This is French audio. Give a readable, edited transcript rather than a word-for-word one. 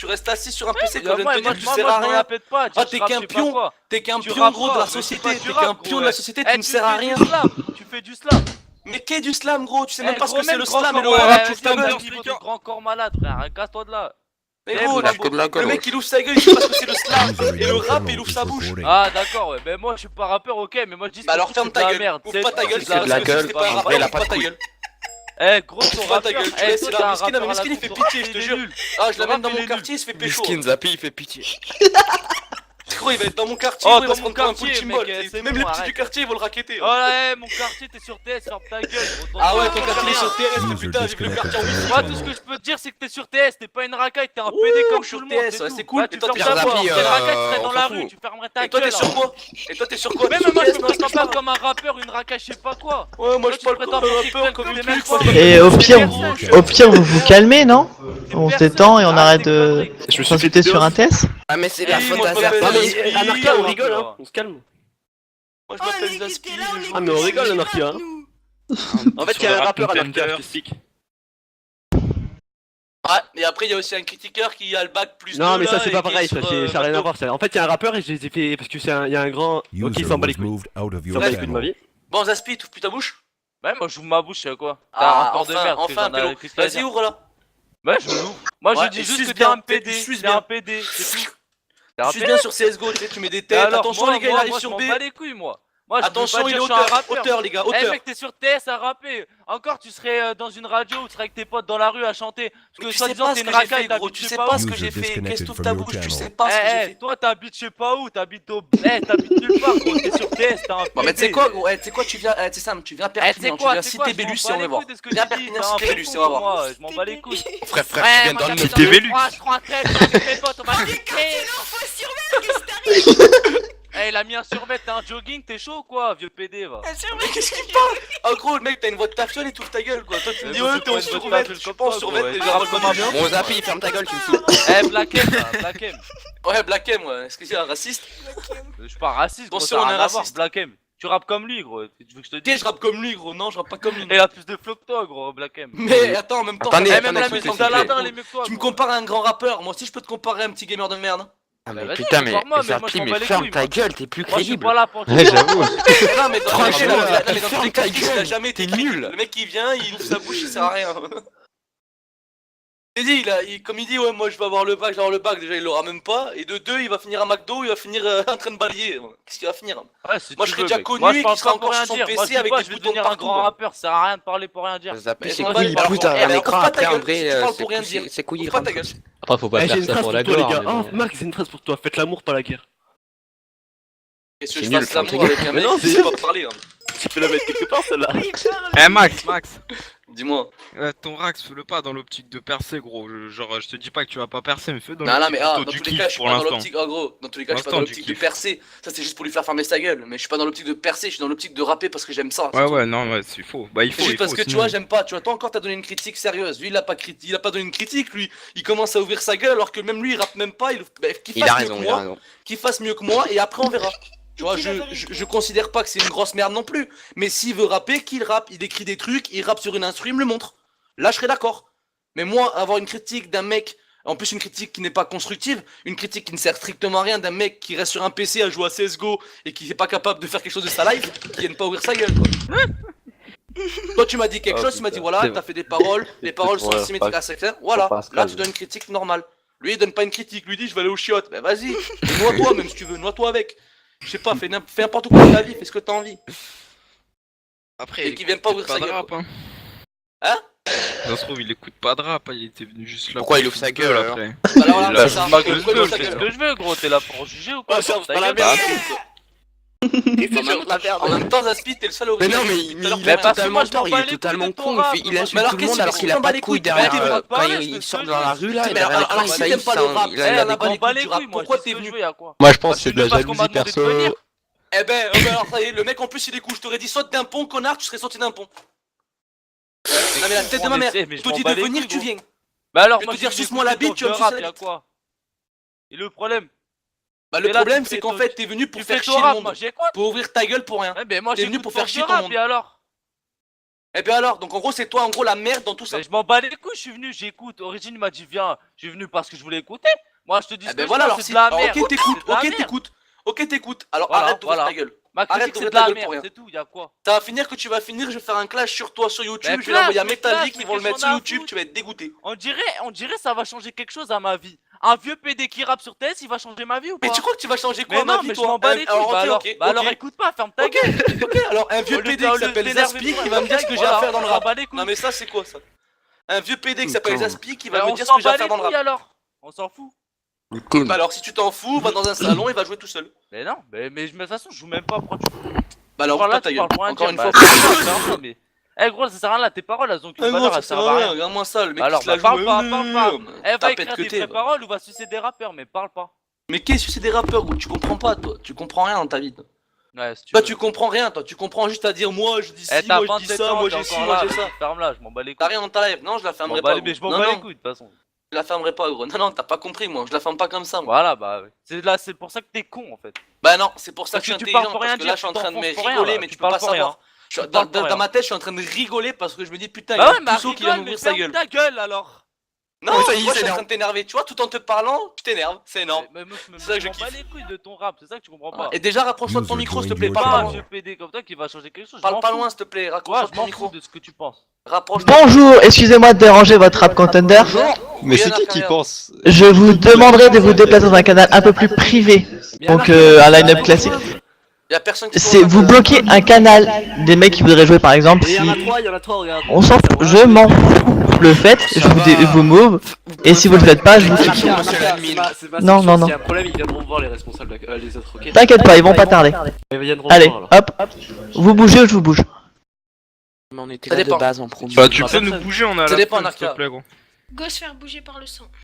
tu restes assis sur un PC quand je viens Moi, de te dire que tu moi, sers à je m'en rien. la pète pas. Ah, t'es qu'un pion. T'es qu'un pion gros de la société. T'es qu'un pion de la société, tu ne sers à rien. Tu fais du slam. Mais qu'est du slam, gros? Tu sais même pas ce gros, que c'est le grand slam et le corps rap, malade, tu ta gueule. niveau de grand corps malade, frère. Casse-toi de là. Mais Eh, gros, la le mec il ouvre sa gueule, il sait pas ce que c'est le slam. Et le rap, il ouvre sa bouche. Ah, d'accord, ouais. Mais moi, je suis pas rappeur, ok. Mais moi, je dis Bah alors ferme ta gueule. merde. Ouvre pas ta gueule, c'est c'est de la gueule. gueule. Pas un rappeur, ouvre pas ta gueule. Eh, gros, ton Ouvre pas ta rappeur. gueule, tu Eh, laisses toi, là. t'es un Miskin, rappeur à Miskin, la il fait coupe, pitié, je te il est jure. nul. Ah, je l'amène Rap, dans il mon est quartier, il se fait pécho. Miskin Zappy, il fait pitié. Gros, il va être dans mon quartier, Oh, il va dans se mon prendre pour un coup de quartier, chimbol. mec, c'est Même bon, les petits arrête. du quartier, ils vont le raqueter. Oh là, mon quartier, t'es sur TS, ferme ta gueule. Ah ouais, ton quartier est sur TS, putain, j'ai vu le quartier en wifi. Moi, tout ce que je peux te dire, c'est que t'es sur TS, t'es pas une racaille, t'es un PD comme sur tout le monde. TS, ouais, tout. c'est cool. Bah, Et tu toi, fermes t'es ta sur gueule. Zappy, T'es racaille, tu serais on dans s'en la fout. rue, tu fermerais ta Et toi, gueule. t'es sur quoi? Et toi, t'es sur quoi? Même T'es sur moi, je TS, me non, prétends je pas parle. comme un rappeur, une racaille, je sais pas quoi. Ouais, moi je tu parle prétends comme un pour rappeur, comme TikTok, une t'es même truc. pas- Et au pire vous vous calmez, non? T'es On se personne, détend et on arrête arrête tes de conneries. Je me suis s'insulter fait sur un test? Ah, mais c'est Eh la oui, faute moi, à je m'appelle Zappy. Zappy. Anarchia, on rigole, hein. On se calme. Moi je m'appelle Zaspi. Ah, mais on rigole, Anarchia. Hein. En fait, il y a un rappeur Anarchia, je t'explique. Ouais, et après il y a aussi un critiqueur qui a le bac plus Non, 2, mais ça, là, c'est et pas qui est pareil, ça, sur, ça a rien à Macdo. voir. Ça. En fait, il y a un rappeur et je les ai fait. Parce que c'est il y a un grand. Ok, il s'en bat les couilles. Il s'en bat les couilles de ma vie. Bon, Zaspi, t'ouvres plus ta bouche? Ouais, moi, j'ouvre ma bouche, c'est quoi? T'as un Ah, rapport de enfin, merde. enfin, Pélo. Vas-y, ouvre là. Ouais, je l'ouvre. Moi, Ouais, je dis et juste suce que t'es bien, un PD. suce T'es bien. un PD, c'est tout. T'es un Je suis PD. bien sur CSGO, tu sais, tu mets des Et têtes. alors, Attention, moi, les gars, il moi, arrive moi, sur je B. m'en bats les couilles, moi. Moi, je Attention, veux pas il est dire que je suis un auteur, rappeur. auteur, les gars, Eh auteur. mec, t'es sur TS à rapper. Encore, tu serais dans une radio ou tu serais avec tes potes dans la rue à chanter. Parce Mais que tu soi sais disant, pas t'es ce une que j'ai racaille, fait, gros. t'habites Tu je sais sais pas où. ce que j'ai fait. Qu'est-ce que t'ouvres ta bouche? Tu sais Eh, pas ce que j'ai fait. toi, t'habites je sais pas où. T'habites au. Eh, t'habites nulle part, gros. T'es sur TS, t'es un PD. Bon, mais tu sais quoi, gros? Tu sais quoi, tu viens. Tu sais, Sam, tu viens à Eh, tu sais Perpignan. Tu quoi, viens tu sais quoi, citer je m'en Bélus et bats on les va voir. couilles de ce que Viens à tu dis, Perpignan, t'es un citer Bélus fou et on va pour voir. moi, je m'en bats les couilles. Frère, tu Ouais, viens moi, dans le j'habite T'es dans Vélux. Je prends un trait, avec mes potes, on va se Eh, il a mis un survêt, t'es un jogging, t'es chaud ou quoi, vieux PD, va. Mais qu'est-ce qu'il parle? Oh, gros, le mec, t'as une voix de tafiole et t'ouvre ta gueule, quoi. Toi, tu me dis, ouais, t'es en survêt. Je suis pas en survêt, ouais. je parle comme un bien. Bon, Zappy, ferme ta gueule, tu me fous. Eh, Black M, là, Black M. Ouais, Black M, ouais. Est-ce que c'est un raciste? Je suis pas raciste, gros, Bon, ça sûr, a on rien est à voir, raciste. Black M. Tu rappes comme lui, gros, tu veux que je te Ok, dise? je rappe comme lui, gros. Non, je rappe pas comme lui. Et il a plus de flow que toi, gros, Black M. Mais attends, en même temps, Attendez, ça Eh, fait même la longtemps musique que d'Aladin, je elle est mieux que toi. Tu me gros. compares à un grand rappeur, moi aussi je peux te comparer à un petit gamer de merde. Ah, Bah, mais vas-y, putain, mais compare-moi, mais moi, je Zappy, m'en mais bats les ferme couilles, ta moi. gueule, t'es plus Moi, je suis crédible. pas là pour te Ouais, j'avoue. Non, mais dans Franchement, tous les cas, non, mais dans tous ferme les cas, ta il a gueule. jamais été T'es nul. crédible. Le mec il vient, il ouvre sa bouche, il sert à rien. J'ai dit, comme il dit, ouais, moi je vais avoir le bac, déjà il l'aura même pas. Et de deux, il va finir à McDo, il va finir en train de balayer. Qu'est-ce qu'il va finir? Ouais, si Moi, tu je serais veux, déjà mec. connu Moi, je et parle qu'il sera pas pour encore rien sur son dire. PC Moi, je dis avec pas, des je vais boutons devenir un partout, grand quoi. rappeur, ça sert à rien de parler pour rien dire. Zappy, Mais c'est je m'en couilles, bats les écoute, couilles. un Eh, écran ouvre pas ta après, en gueule, vrai, si tu parles pour rien dire. c'est couilles, Ouvre pas ta gueule. Après, faut pas Eh, j'ai faire une ça phrase pour pour la toi, les gloire. gars. mais Oh, bon. Marc, c'est une phrase pour toi. Faites l'amour, pas la guerre. Qu'est-ce que C'est je nul, fasse ferme ta l'amour gueule. avec un Mais mec non, qui c'est- sait pas parler? Tu peux la mettre quelque part, celle-là. Eh Max, Dis-moi. ton Rax, fais-le pas dans l'optique de percer, gros. Genre, je te dis pas que tu vas pas percer, mais fais dans Non, non, mais l'optique dans plutôt du tous les kiff cas, je suis pour pas dans l'instant. l'optique. En gros, dans tous les cas, je suis pas L'instant dans du l'optique de kiff. percer. Ça, c'est juste pour lui faire fermer sa gueule. Mais je suis pas dans l'optique de percer, je suis dans l'optique de rapper parce que j'aime ça. c'est Ouais, tout. ouais, non, ouais, c'est faux. Bah, il C'est faut, juste il parce faut, que tu sinon- vois, j'aime pas. Tu vois, toi encore, t'as donné une critique sérieuse. Lui, il a pas donné une critique, lui. Il commence à ouvrir sa gueule alors que même lui, il rappe même pas. Qu'il Il a fasse mieux raison, que il a moi. raison. Qu'il fasse mieux que moi et après, on verra. Tu vois, je considère pas que c'est une grosse merde non plus. Mais s'il veut rapper, qu'il rappe. Il écrit des trucs, il rappe sur une instru, il me le montre. Là, je serais d'accord. Mais moi, avoir une critique d'un mec, en plus une critique qui n'est pas constructive, une critique qui ne sert strictement à rien d'un mec qui reste sur un PC à jouer à CSGO et qui n'est pas capable de faire quelque chose de sa life, qui vienne pas ouvrir sa gueule, quoi. Toi, tu m'as dit quelque chose, tu m'as dit voilà, t'as fait des paroles, les paroles sont symétriques à secteur, voilà. Là, tu donnes une critique normale. Lui, il donne pas une critique, lui dit je vais aller au chiottes. Ben vas-y, noie-toi même si tu veux, noie-toi avec. Je sais pas, fais n'importe quoi de ta vie, fais ce que t'as envie. Après, Et qu'il vienne pas ouvrir sa de gueule. rap, hein. Hein? Ça se trouve, il écoute pas de rap, hein, il était venu juste là. Pourquoi pour il ouvre sa foutre gueule, gueule, alors après. Bah, là, voilà, Bah, c'est ça. je fais ce que Pourquoi je il veux, ouvre sa Fais ce gueule que je veux, gros, t'es là pour juger ou quoi? Ouais, ça, Ta pas la gueule. merde. En même temps, Zaspi, t'es le seul à Mais ouvrir non, la mais gueule il depuis tout à l'heure il pour a rien. parce que totalement moi, je m'en tort, il bats est les couilles totalement de ton con, rap, il moi. insulte Mais alors, tout le monde qu'est-ce alors que qu'il tu a t'en bats pas de les couilles couilles? derrière Pourquoi t'es quand venu il sort dans la rue là, il Mais a rien à alors, faire, si il t'aimes pas le rap, il a la Je m'en bats les du rap, couilles, moi. pourquoi je dis t'es ce que je venu? veux, y'a quoi? Moi, je pense Moi, que c'est je de la sais pas ce qu'on m'a jalousie demandé de venir. perso. Eh ben, alors ça y est, le mec en plus il est cool, je t'aurais dit saute d'un pont, connard, tu serais sauté d'un pont. Non mais la tête de ma mère, On essaie, mais je je te m'en dis bats de les venir, couilles, tu gros. viens. Bah alors, Je vais moi, te dire, j'ai suce-moi la écouté bite, tu ton vas me rap, sucer la y'a bite. quoi? Et le problème? Bah le Et là, problème tu c'est fais qu'en ton- fait t'es venu pour Tu fais faire ton chier le rap, monde, moi, j'ai quoi? pour ouvrir ta gueule pour rien. Eh ben moi, T'es venu j'écoute pour faire ton chier ton rap, monde. et alors? Eh bien alors, donc en gros, c'est toi, en gros, la merde dans tout ça. Mais je m'en bats les couilles, je suis venu, j'écoute. Origine m'a dit viens, je suis venu parce que je voulais écouter. Moi je te dis Eh ce ben que voilà, je alors pense, si. c'est de la Alors, merde. ok, t'écoutes, C'est de la ok, merde. t'écoutes. Ok, t'écoutes. Alors Voilà, arrête d'ouvrir voilà. ta gueule. Ma Arrête critique c'est d'ouvrir de ta la gueule pour rien. merde, c'est tout, y'a quoi? Ça va finir que tu vas finir, je vais faire un clash sur toi sur YouTube, Mais je vais l'envoyer à clash, Metallic, mais ils vont le qu'est-ce mettre qu'on sur a à YouTube, foutre? tu vas être dégoûté. On dirait ça va changer quelque chose à ma vie. Un vieux PD qui rappe sur TS, il va changer ma vie ou pas? Mais tu crois que tu vas changer quoi Mais à ma non, vie, mais je toi? m'en bats les couilles. Alors, Bah ok, alors, ok, bah alors ok. écoute pas, ferme ta Ok, gueule. ok, alors un Au vieux lieu PD de- qui au lieu de s'appelle t'énerver, Zaspi toi, qui va me dire ce que j'ai à faire dans le on s'en rap. bat les couilles. Non mais ça c'est quoi ça? Un vieux PD qui s'appelle Putain. Zaspi qui Mais va me on dire ce s'en que j'ai à bat faire les dans le couilles rap. alors. On s'en fout. Bah alors si tu t'en fous, va dans un salon et va jouer tout seul. Mais non, mais de toute façon, je joue même pas. Pourquoi tu Bah alors parles ouvre là, ta tu gueule. parles pour rien Encore dire. une fois. Bah, ça sert à rien, mais. Eh gros, ça sert à rien là, tes paroles elles ont qu'une Ah valeur, gros, ça elles sert servent à à rien, rien. regarde-moi ça, le mec Alors, qui se la bah, parle joue. pas, parle pas. Eh, va Tapette écrire que des t'es, vraies va. paroles ou va sucer des rappeurs, mais parle pas. Mais qu'est-ce que c'est des rappeurs, gros? Tu comprends pas toi, tu comprends rien dans ta vie. Toi, Ouais, si tu Toi, veux. tu comprends rien, toi, tu comprends juste à dire moi je dis Eh, ci, t'as moi je dis 27 ça, ans, moi t'es j'ai ci, encore moi là, j'ai ça. vas-y, ferme-la, je m'en bats les T'as couilles. rien dans ta live, non, je la Je fermerai m'en bats pas. les- mais Gros. je m'en Non, bats les non, couilles de toute façon. je la fermerai pas, gros. Non, non, t'as pas compris, moi, je la ferme pas comme ça, moi. Voilà, bah ouais. C'est pour ça que t'es con en fait. Bah non, c'est pour ça que Parce je suis que tu parles intelligent, pour parce rien que là dire, je suis en tu train de me t'enfonces pour rien, rigoler, là, mais tu tu peux pas parles pour rien. savoir. Tu parles pour Dans rien. ma tête, je suis en train de rigoler parce que je me dis putain, il y Bah a ouais, un mais puceau qui vient rigole, mais m'ouvrir sa ferme gueule. ta gueule alors. Non, Ouais, ça toi, y est, je suis en s'énerve. train de t'énerver, tu vois, tout en te parlant, tu t'énerves, c'est énorme. Mais moi, je C'est ça que je m'en bats kiffe. les couilles de ton rap, c'est ça que tu comprends pas. Et déjà, rapproche-toi de ton micro, s'il te plaît, Pas parle pas un loin. vieux PD comme toi qui va changer quelque chose. je Parle m'en pas fous. loin, s'il te plaît, Ouais, rapproche-toi de je ton m'en micro. fous de ce que tu penses. Rapproche-toi. Bonjour, excusez-moi de déranger votre rap contender. Mais c'est Rien à qui faire. pense? Je vous demanderai de vous déplacer dans un canal un peu plus privé. Donc un line-up classique. Y'a personne qui C'est vous bloquez un canal des mecs qui voudraient jouer par exemple. Si il y en a trois, regarde. on s'en fout, je m'en fous. Le faites, je vous move. Et si vous le faites pas, je vous kick. Non, non, non. Il y a un problème, ils viendront voir les responsables, les autres, ok? T'inquiète pas, ils vont pas tarder. Ils viendront Allez, voir, alors. hop. Vous bougez ou je vous bouge? Mais on était Ça là dépend. de base en premier. Bah, tu peux Personne. nous bouger, on a Ça la dépend, flemme, s'il te Narka. plaît, gros. Go se faire bouger par le sang.